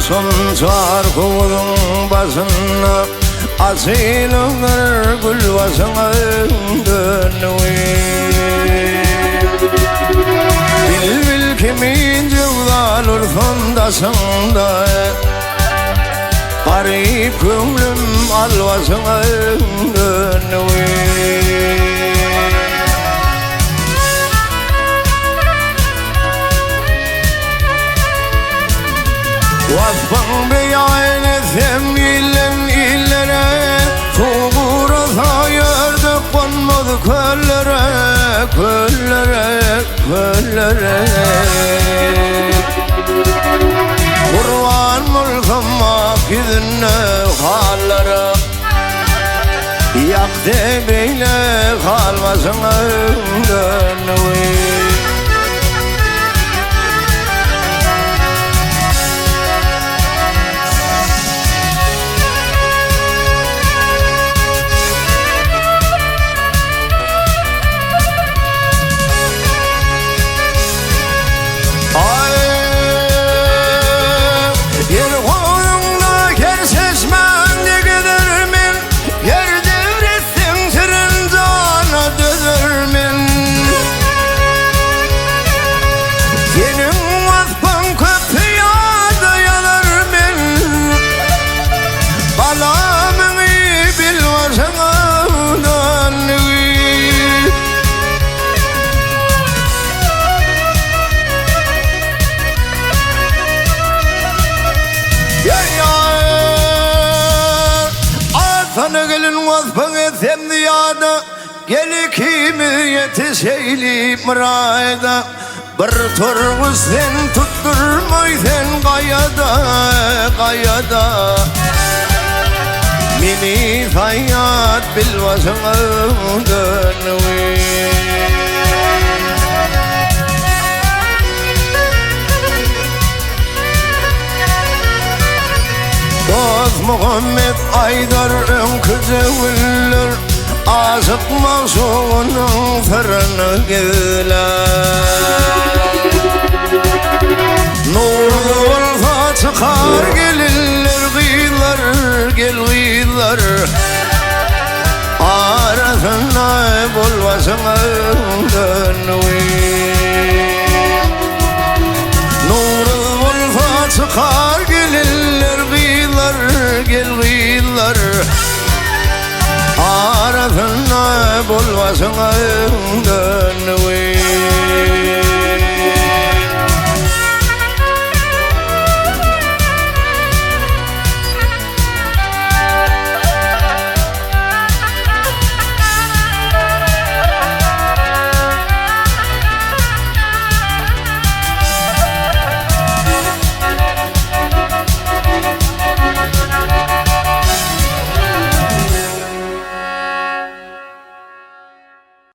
son çarkının basına asilinir gül basına bil bil kimin cevdal urfundasında garip gönlüm alvasına Vasfın beyan etsem illen illere Tuğura sayırdı konmadı köllere Köllere, köllere Kurban mülküm akidinne hallere Yak debeyle kalmasın önüne Sana gelin vasfın etsem diyada Geli kimi yetişeylip mırayda Bir turgu sen tutturmaysen kayada Kayada Mini hayat bilvasına dönüyor Dost Muhammed Aydar önküze güller Azık mavsuğunun fırını güler Nurlu olsa çıkar gelirler gıylar gel gıylar Arasına bulvasına dönüyor Nurlu olsa çıkar gelirler gel gıylar Arasına bulvasına dönüyor